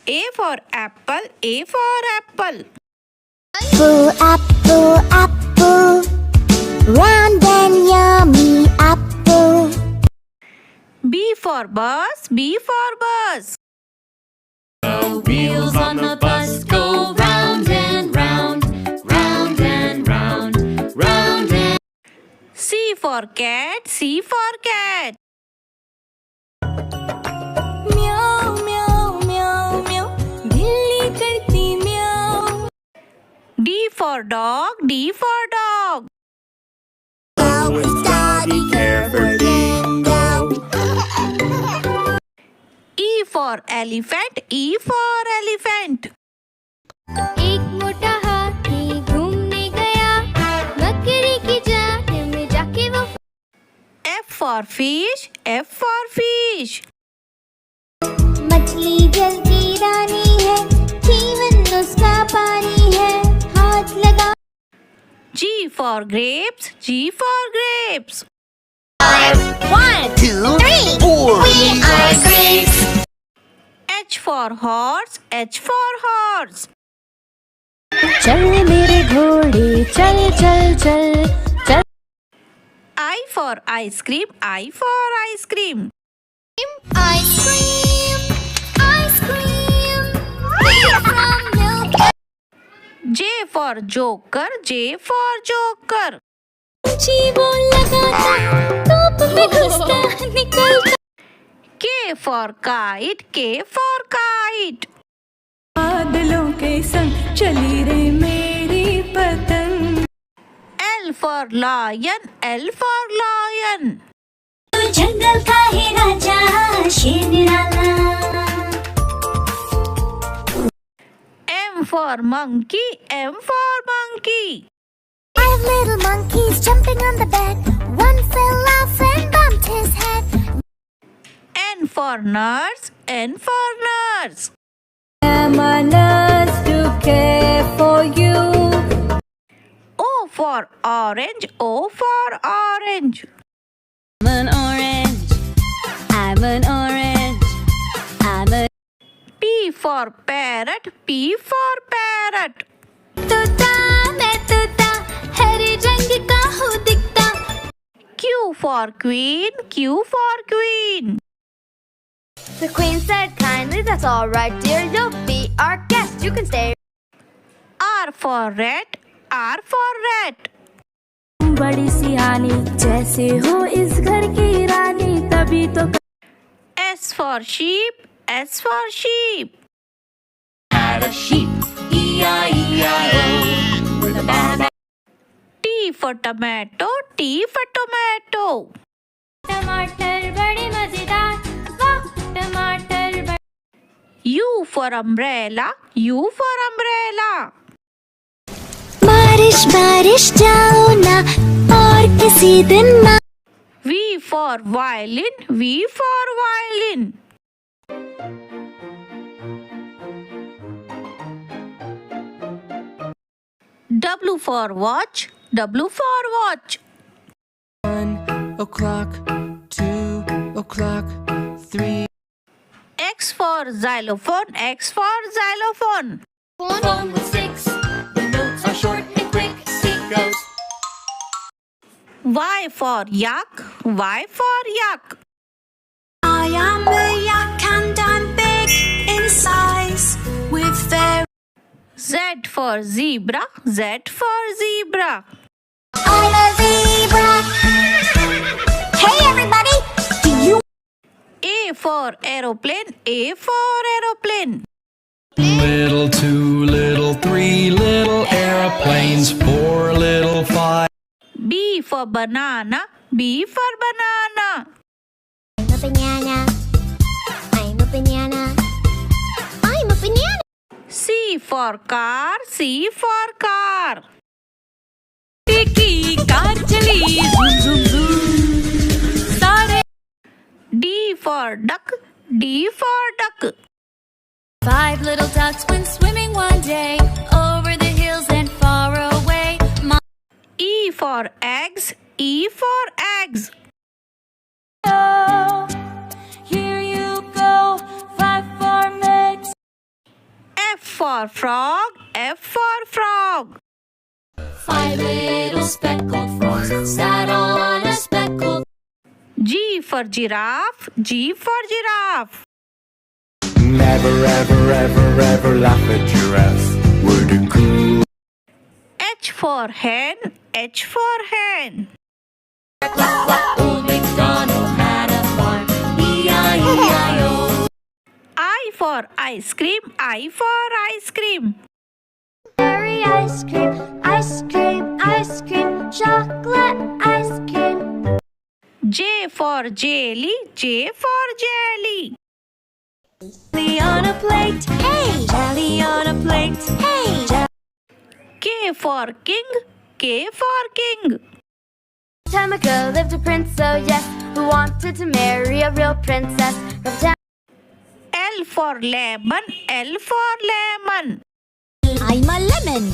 A for apple, A for apple. Apple, apple, round and yummy apple. B for bus, B for bus. The wheels on the bus go round and round, round and round, round and. C for cat, C for cat. Meow, meow, meow, meow, billi karti meow. D for dog, D for dog. Go with Daddy, carefully go. E for elephant, E for elephant. एक मोटा हाथी घूमने गया, बकरी की जात में जाके वो. F for fish, F for fish. मछली जल की रानी है, जीवन उसका पानी है, हाथ लगा. G for grapes, G for grapes. 1, 2, 3, 4. We are grapes. H for horse, H for horse. चल मेरे घोड़े चल चल चल चल. I for ice cream, I for ice cream. Ice cream, ice cream, made from milk. J for joker, J for joker. जी वो लगाता, धूप में घुसता निकलता. K for kite, K for kite. बादलों के संग चली रे मेरी पतंग. L for lion, L for lion. जंगल का है राजा शेर निराला. M for monkey, M for monkey. 5 little monkeys jumping on the bed. One fell off and bumped his head. N for nurse, N for nurse. Am a nurse to care for you. O for orange, O for orange. I'm an orange. I'm an orange. I'm a P for parrot, P for parrot. तोता मैं तोता हरे रंग का हूँ दिखता. Q for queen, Q for queen. The queen said kindly, that's all right, dear. You'll be our guest. You can stay. R for rat, R for rat. बड़ी सियानी जैसे हो इस घर की रानी तभी तो. S for sheep, S for sheep. Had a sheep, E-I-E-I-O, with a ba-ba. T for tomato, T for tomato. टमाटर बड़े मजेदार, वाह टमाटर बड़े. U for umbrella, U for umbrella. बारिश बारिश जाओ ना और किसी दिन ना. V for violin, V for violin. W for watch, W for watch. 1 o'clock, 2 o'clock, 3. X for xylophone, X for xylophone. Phone with 6. The notes are short and quick. It goes. Y for yak, Y for yak. I am a yak and I'm big in size with very. Z for zebra, Z for zebra. I'm a zebra. Hey everybody, do you? A for aeroplane, A for aeroplane. Little 2, little 3, little airplanes, 4, little 5. B for banana, B for banana. I'm a banana. I'm a banana. I'm a banana. C for car, C for car. की car चली zoom zoom zoom. सारे D for duck, D for duck. 5 little ducks went swimming one day over the hills and far away. E for eggs, E for eggs. Oh, F for frog, F for frog. 5 little speckled frogs sat on a speckled. G for giraffe, G for giraffe. Never, ever, ever, ever laugh at giraffes. Wouldn't cool. H for hen, H for hen. Old MacDonald had a farm. E-I-E-I-O. I for ice cream, I for ice cream. Berry ice cream, ice cream, ice cream, chocolate ice cream. J for jelly, J for jelly. Jelly on a plate. Hey! Jelly on a plate. Hey! K for king, K for king. Time ago lived a prince, oh yes, who wanted to marry a real princess from town. L for lemon, L for lemon. I'm a lemon.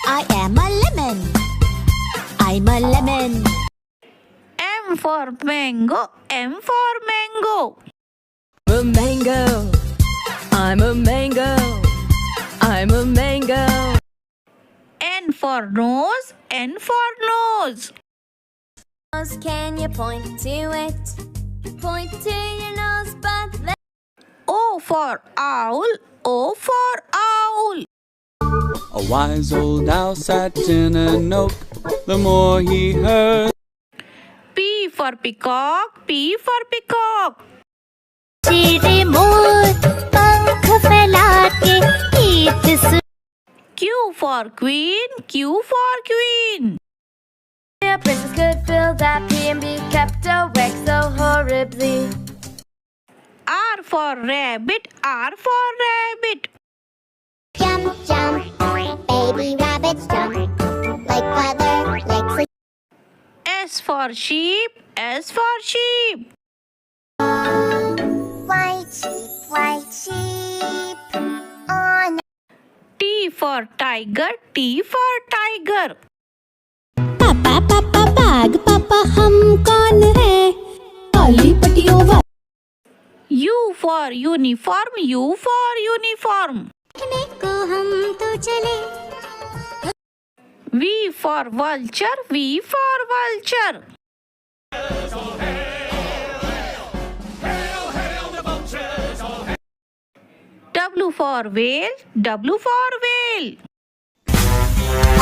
I am a lemon. I'm a lemon. M for mango, M for mango. A mango. I'm a mango. I'm a mango. N for nose, N for nose. Nose, can you point to it? Point to your nose, but then O for owl, O for owl. A wise old owl sat in an oak. The more he heard, P for peacock, P for peacock. चिड़े मोर पंख फैला के गीत सुन Q for queen, Q for queen. a princess could feel that pee and be kept awake so horribly. R for rabbit, R for rabbit. jump jump baby rabbits jump like mother like S for sheep, S for sheep. white sheep on T for tiger, T for tiger. पापा पापा बाग पापा हम कौन है काली पट्टियों वाले U for uniform, U for uniform. को हम तो चले V for vulture, V for vulture. W for whale, W for whale.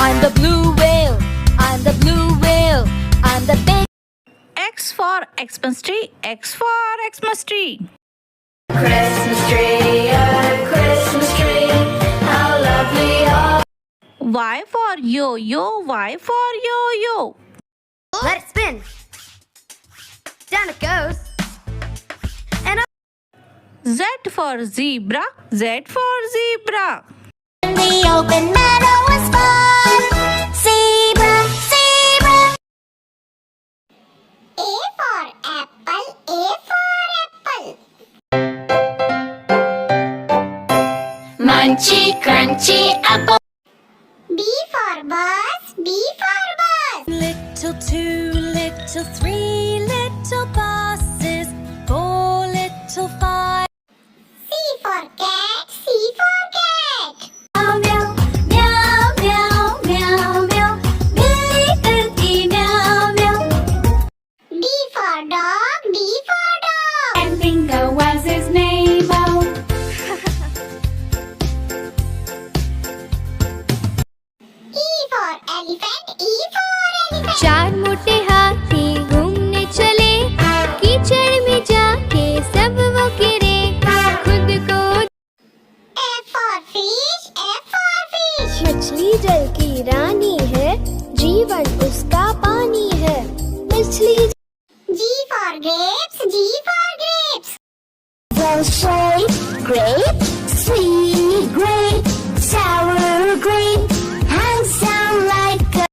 I'm the blue whale. I'm the blue whale. I'm the big. X for Xmas tree, X for Xmas tree. Christmas tree, a Christmas tree, how lovely are. Y for yo-yo, Y for yo-yo. Let it spin. Down it goes. And up. Z for zebra, Z for zebra. the open meadow was fun zebra zebra A for apple A for apple Munchy crunchy apple. B for bus B for bus Little 2, little 3, little buses. 4, little 5. C for cat C for cat Meow meow meow meow meow. बिल्ली करती meow meow. D for dog D for dog And Bingo was his name. Oh. E for elephant E for elephant चार मोटे हाथी घूमने चले कीचड़ में जाके सब वो गिरे खुद को F for fish F for fish मछली जल की रानी है जीवन उसका पानी है मछली G for grapes G for grapes well sweet grape sweet grape sour grape handsome like a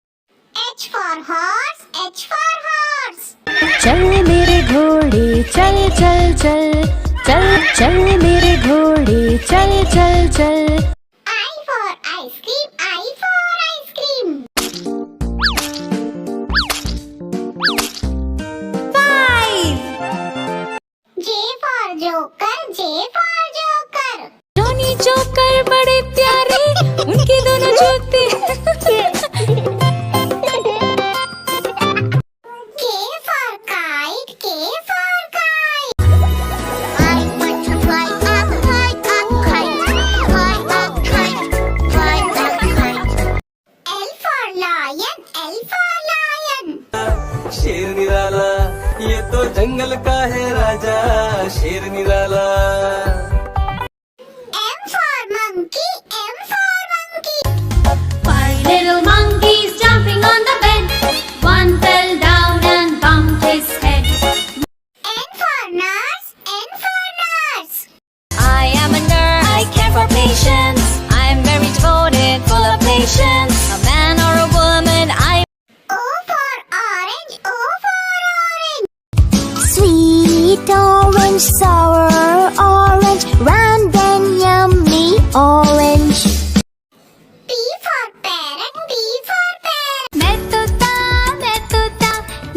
H for horse H for horse चल मेरे घोड़े चल चल चल चल चल मेरे घोड़े चल चल चल I for ice cream I for ice cream 5 J for joker J for joker Johnny Joker patience. I'm very devoted, full of patience. A man or a woman, I. O for orange, O for orange. Sweet orange, sour orange, round and yummy orange. P for parrot, P for parrot. मैं तोता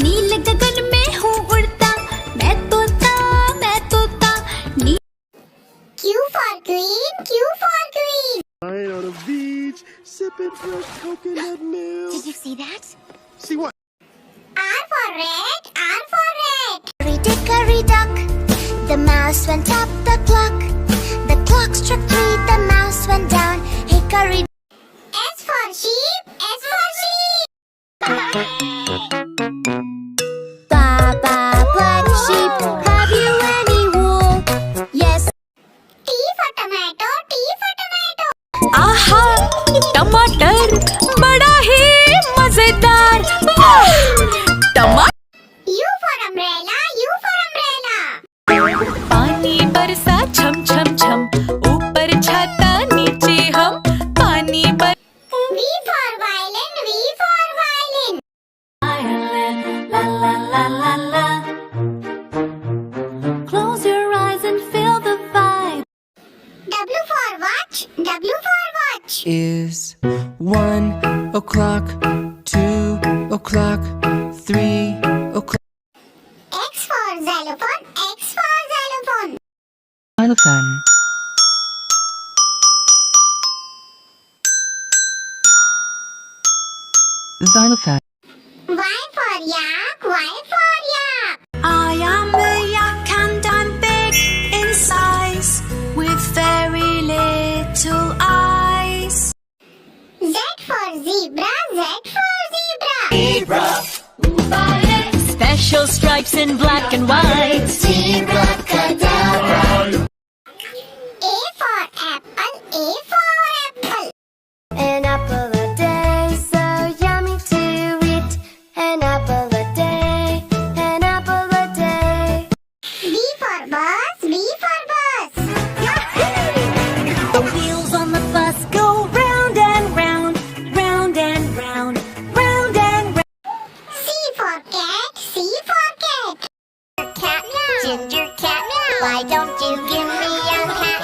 नील गगन में हूँ उड़ता. मैं तोता नील. Q for queen, Q for queen. Lying on a beach, sipping fresh coconut milk. Did you see that? See what? R for red, R for red. Hickory duck, the mouse went up the clock. The clock struck 3, the mouse went down. Hickory. S for sheep, S for sheep. Baba, black sheep, have you any wool? Yes. T for tomato, T for tomato. आहा टमाटर बड़ा ही मजेदार. वाह टमाटर. U for umbrella, U for umbrella. पानी बरसा छम छम छम. ऊपर छाता नीचे हम. पानी बर. V for violin, V for violin. Ireland, la la la la la. Close your eyes and feel the vibe. W for watch, W for watch. Is 1 o'clock, 2 o'clock, 3 o'clock. X for xylophone, X for xylophone. Xylophone. Xylophone. Y for yak, Y for yak. I am a yak and I'm big in size with very little eyes. Z for zebra, Z for zebra. Special stripes in black and white. Zebra cadabra. A for apple, A for apple. An apple a day, so yummy to eat. An apple a day, an apple a day. B for bus, B for bus. The wheels on the bus go round and round, round and round, round and round. C for cat, C for cat. Cat, ginger cat, why don't you give me a cat?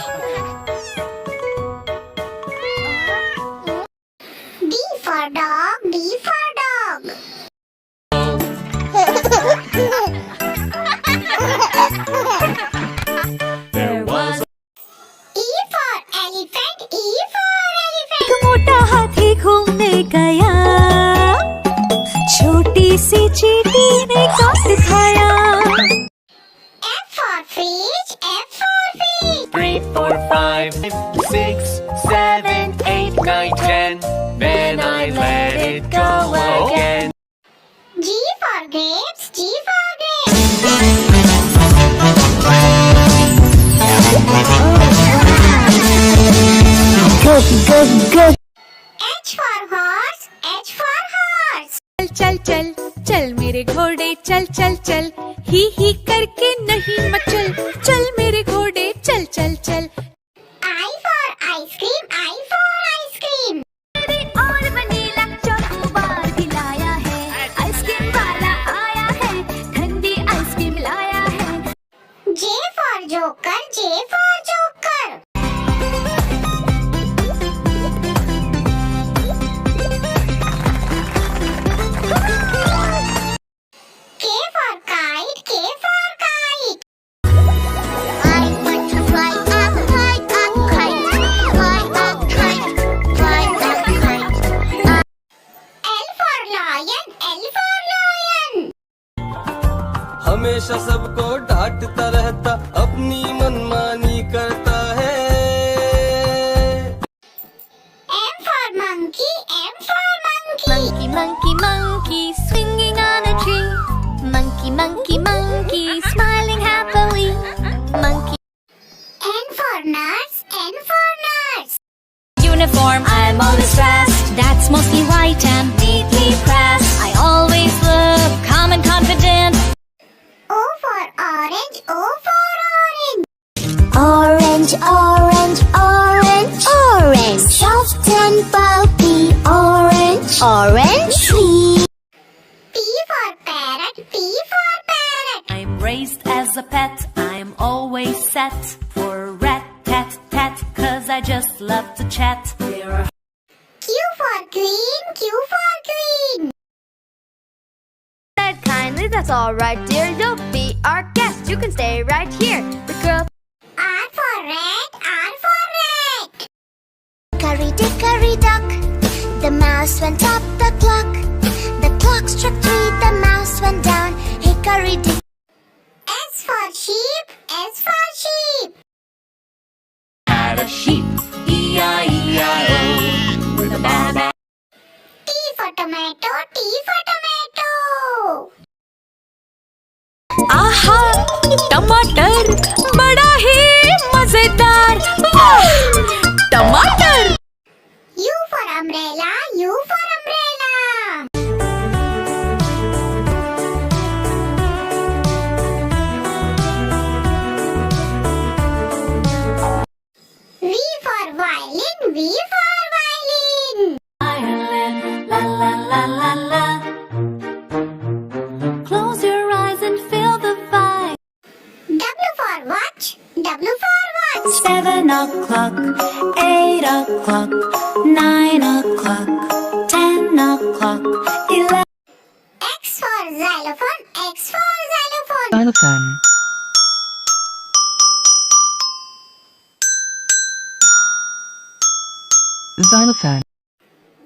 D for dog, D for dog. There was E for elephant, E for elephant. एक मोटा हाथी घूमने गया. छोटी सी चींटी ने काट खाया. F for fish, F for fish. 3, 4, 5, 6, 7, 8, 9, 10. Then I let it go again. G for grapes, G for grapes. H for horse, H for horse. चल चल चल मेरे घोड़े चल चल चल. ही करके नहीं मचल. चल मेरे घोड़े चल चल चल. I for ice cream, I for ice cream. और वनीला चॉकोबार खिलाया है. आइसक्रीम वाला आया है. ठंडी आइसक्रीम लाया है. J for joker, J for joker. K for kite, K for kite. I want to fly a kite, fly a kite, fly a kite, fly a kite. L for lion, L for lion. हमेशा सबको डांटता रहता, अपनी मनमानी करता है. M for monkey, M for monkey. Monkey, monkey, monkey, swinging on a tree. Monkey, monkey, monkey, smiling happily. Monkey. N for nurse, N for nurse. Uniform, I'm always dressed. That's mostly white and neatly pressed. I always look calm and confident. O for orange, O for orange. Orange, orange, orange, set for rat tat tat, 'cause I just love to chat. Q for queen, Q for queen. Said kindly, that's all right, dear. You'll be our guest. You can stay right here. The girl. R for rat, R for rat. Hickory dickory dock, the mouse went up the clock. The clock struck 3, the mouse went down. Hickory dick. S for sheep, S for sheep. Had a sheep, E-I-E-I-O, with a ba-ba. T for tomato, T for tomato. आहा टमाटर बड़ा ही मजेदार, वाह टमाटर। U for umbrella, U for umbrella. V for violin, V for violin. Ireland, la la la la la. Close your eyes and feel the vibe. W for watch, W for watch. 7 o'clock, 8 o'clock, 9 o'clock, 10 o'clock, 11. X for xylophone, X for xylophone. Xylophone. Xylophone.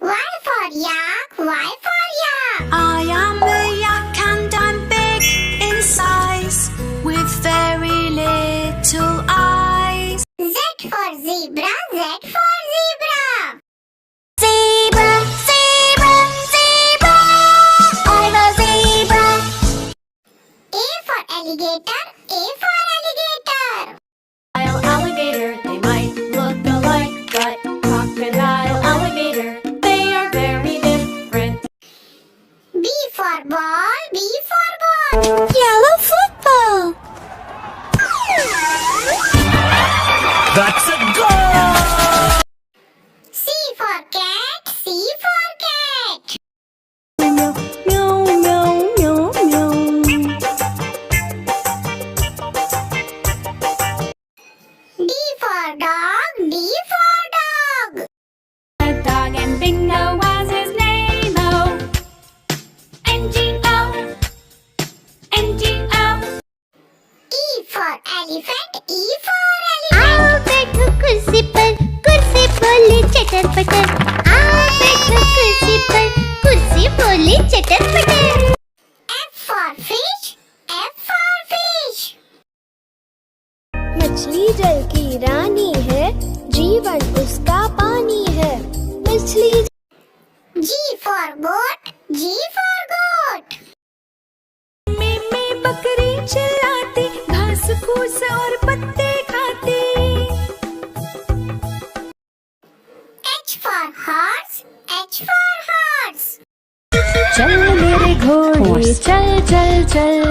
Y for yak, Y for yak. I am a yak and I'm big in size, with very little eyes. Z for zebra, Z for zebra. Zebra, zebra, zebra. I'm a zebra. A for alligator, A for alligator. Alligator, they might look alike, but crocodile, alligator, they are very different. B for ball, B for ball. Yellow football. That's a goal! C for cat, C for cat. Meow, meow, meow, meow. D for dog, D for dog. A dog and Bingo was his name, oh. N-G-O, N-G-O. E for elephant, E for elephant. आओ बैठो कुर्सी पर बोले चटर पटर। आओ बैठो कुर्सी बोले चटर पटर। F for fish, F for fish. मछली जल की रानी है, जीवन उसका पानी है। मछली G for goat, G for goat. में बकरी चिल्लाती, घास फूस और पत्ते खाती। H for horse, H for horse. चल मेरे घोड़े चल चल चल,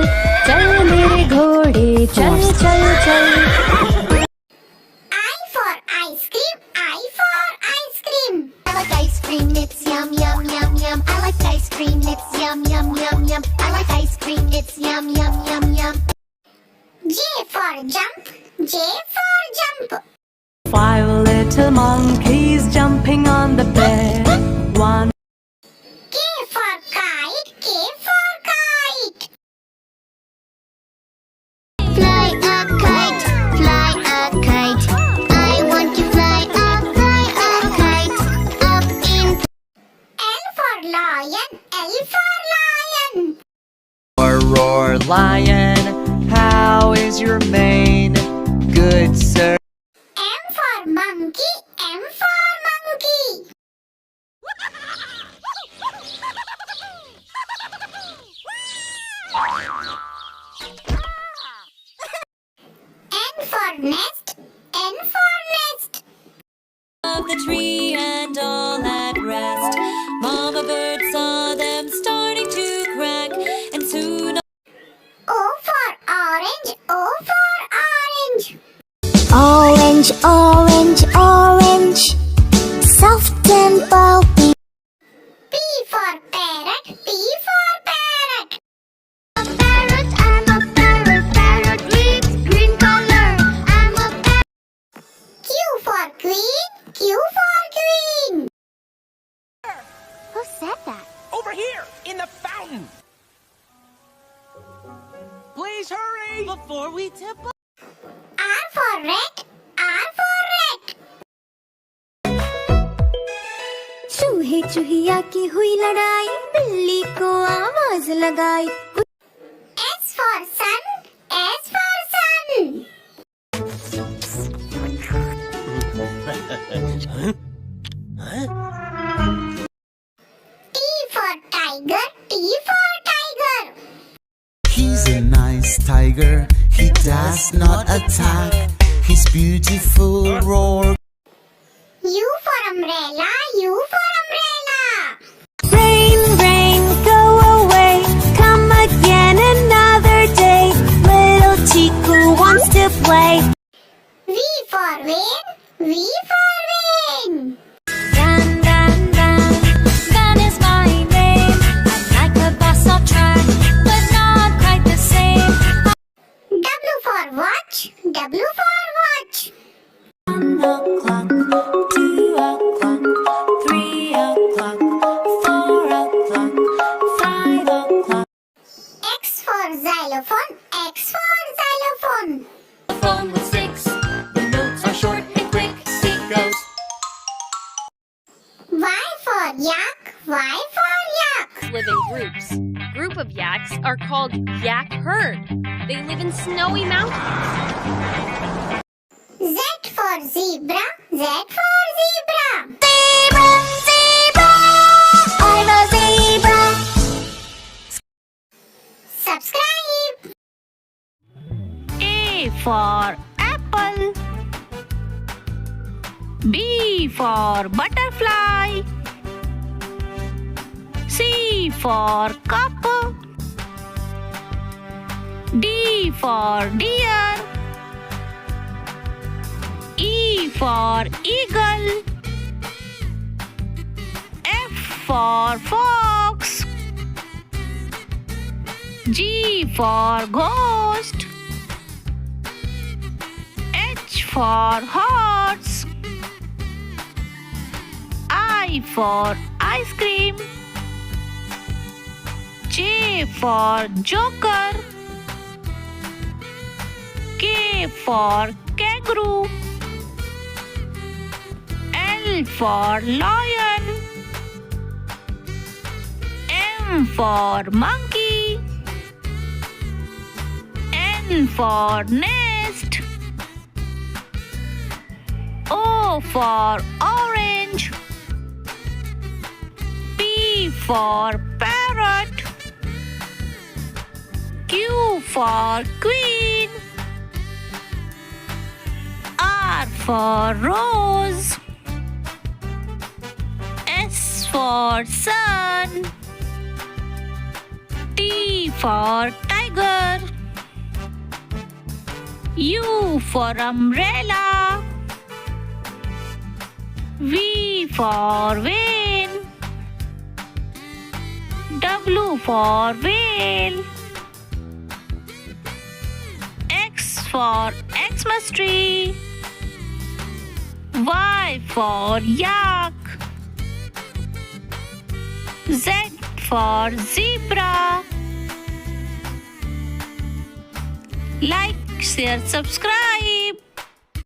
चल मेरे घोड़े चल चल चल। I for ice cream, I for ice cream. I like ice cream, it's yum yum yum yum. I like ice cream, it's yum yum yum yum. I like ice cream, it's yum yum yum yum. J for jump, J for jump. 5 little monkeys jumping on the bed. 1. K for kite, K for kite. Fly a kite, fly a kite. I want to fly a kite up in. L for lion, L for lion. Roar, roar, lion, how is your mane? Good, sir. M for monkey, M for monkey. N for nest, N for nest. Of the tree and all at rest. Mama bird saw them starting to crack, and soon. O for orange, O for orange. Orange, orange, orange. Soft and pulpy. P for parrot, P for parrot. A parrot, I'm a parrot, parrot with green color. I'm queen. Q for queen. Who said that? Over here, in the fountain. Please hurry before we tip up. R for rat. R for rat. चूहे चूहिया की हुई लड़ाई, बिल्ली को आवाज लगाई. S for sun. S for sun. T for tiger. T for tiger. He's a nice tiger, he does not attack. His beautiful roar. U for umbrella. U for umbrella. Rain, rain, go away. Come again another day. Little Chiku wants to play. V for van. V for van. Run, run, run. Run is my name. I'm like a bus I'll try, but not quite the same. W for watch. W for watch. 1 o'clock, 2 o'clock, 3 o'clock, 4 o'clock, 5 o'clock. X for xylophone. X for xylophone. A phone with sticks. The notes are short and quick. It goes. Y for yak. Y for yak. Live in groups. Group of yaks are called yak herd. They live in snowy mountains. Z for zebra. Z for zebra. Zebra, zebra, I'm a zebra. Subscribe. A for apple. B for butterfly. C for cup. D for deer. E for eagle. F for fox. G for ghost. H for horse. I for ice cream. J for joker. K for kangaroo. L for lion. M for monkey. N for nest. O for orange. P for parrot. Q for queen. R for rose. S for sun. T for tiger. U for umbrella. V for van. W for whale. X for Xmas tree. Y for yak. Z for zebra. Like, share, subscribe.